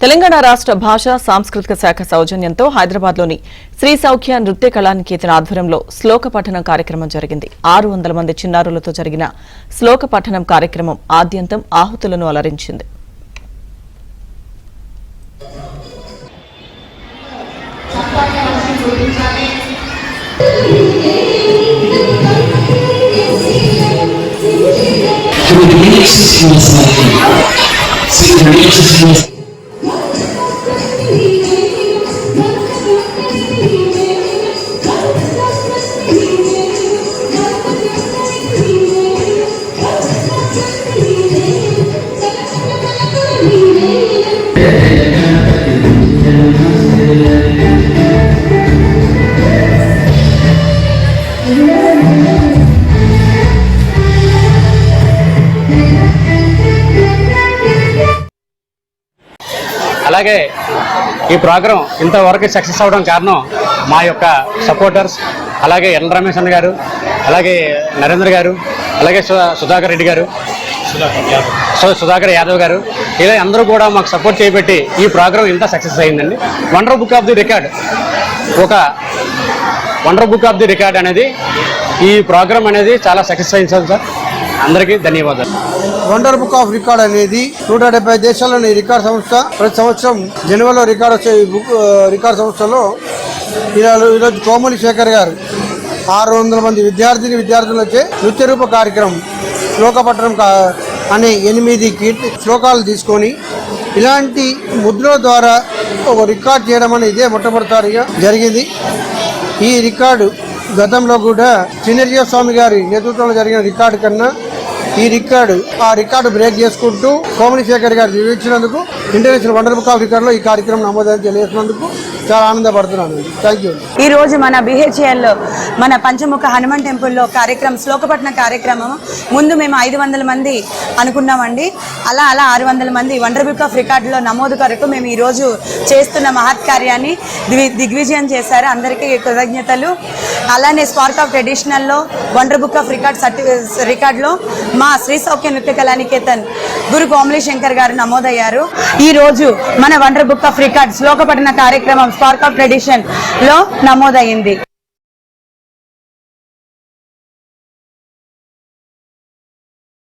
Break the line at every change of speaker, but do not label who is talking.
తెలంగాణ రాష్ట్ర భాషా సాంస్కృతిక శాఖ సౌజన్యంతో హైదరాబాద్లోని శ్రీ సౌఖ్య నృత్య కళానికేతన్ ఆధ్వర్యంలో శ్లోక పఠనం కార్యక్రమం జరిగింది. 600 మంది చిన్నారులతో జరిగిన శ్లోక పఠనం కార్యక్రమం ఆద్యంతం ఆహుతులను అలరించింది.
అలాగే ఈ ప్రోగ్రాం ఇంతవరకు సక్సెస్ అవ్వడం కారణం మా యొక్క సపోర్టర్స్, అలాగే ఎల్ రమేష్ అన్న గారు, అలాగే నరేంద్ర గారు, అలాగే సుధాకర్ రెడ్డి గారు, సుధాకర్ యాదవ్ గారు, ఇలా అందరూ కూడా మాకు సపోర్ట్ చేయబట్టి ఈ ప్రోగ్రాం ఇంత సక్సెస్ అయిందండి. Wonder book of the record, ఒక wonder book of the record అనేది ఈ ప్రోగ్రాం అనేది చాలా సక్సెస్ అయింది సార్. అందరికీ ధన్యవాదాలు.
వండర్ బుక్ ఆఫ్ రికార్డ్ అనేది 170 దేశాల్లోని రికార్డ్ సంస్థ. ప్రతి సంవత్సరం జనవరిలో రికార్డ్ వచ్చే ఈ బుక్ రికార్డ్ సంస్థలో ఈరోజు కోమలి శేఖర్ గారు 600 మంది విద్యార్థులు వచ్చే నృత్య రూప కార్యక్రమం శ్లోకపట్టణం అనే 8 శ్లోకాలు తీసుకొని ఇలాంటి ముద్రల ద్వారా ఒక రికార్డ్ చేయడం అనేది ఇదే మొట్టమొదటిసారిగా జరిగింది. ఈ రికార్డు గతంలో కూడా చిన్నజీవ స్వామి గారి నేతృత్వంలో జరిగిన రికార్డు కన్నా ఈ రికార్డు బ్రేక్ చేసుకుంటూ కోమలి శేఖర్ గారు నిర్వహించినందుకు ఇంటర్నేషనల్ వండర్ బుక్ ఆఫ్ రికార్డులో ఈ కార్యక్రమం నమోదని తెలియజేసినందుకు చాలా ఆనందపడుతున్నాను. Thank you.
ఈ రోజు మన BHL లో మన పంచముఖ హనుమాన్ టెంపుల్లో శ్లోకపట్న కార్యక్రమం ముందు మేము 500 మంది అనుకున్నామండి. అలా 600 మంది వండర్ బుక్ ఆఫ్ రికార్డులో నమోదు కొరకు మేము ఈరోజు చేస్తున్న మహత్ కార్యాన్ని దిగ్విజయం చేశారు. అందరికీ కృతజ్ఞతలు. అలానే స్పార్క్ ఆఫ్ ట్రెడిషనల్లో వండర్ బుక్ ఆఫ్ రికార్డులో మా శ్రీ సౌఖ్య నృత్య కళానికేతన్ గురు కోమలి శంకర్ గారు నమోదయ్యారు. ఈ రోజు మన వండర్ బుక్ ఆఫ్ రికార్డ్ శ్లోకపఠన కార్యక్రమం స్పార్క్ ఆఫ్ ట్రెడిషన్ లో నమోదైంది.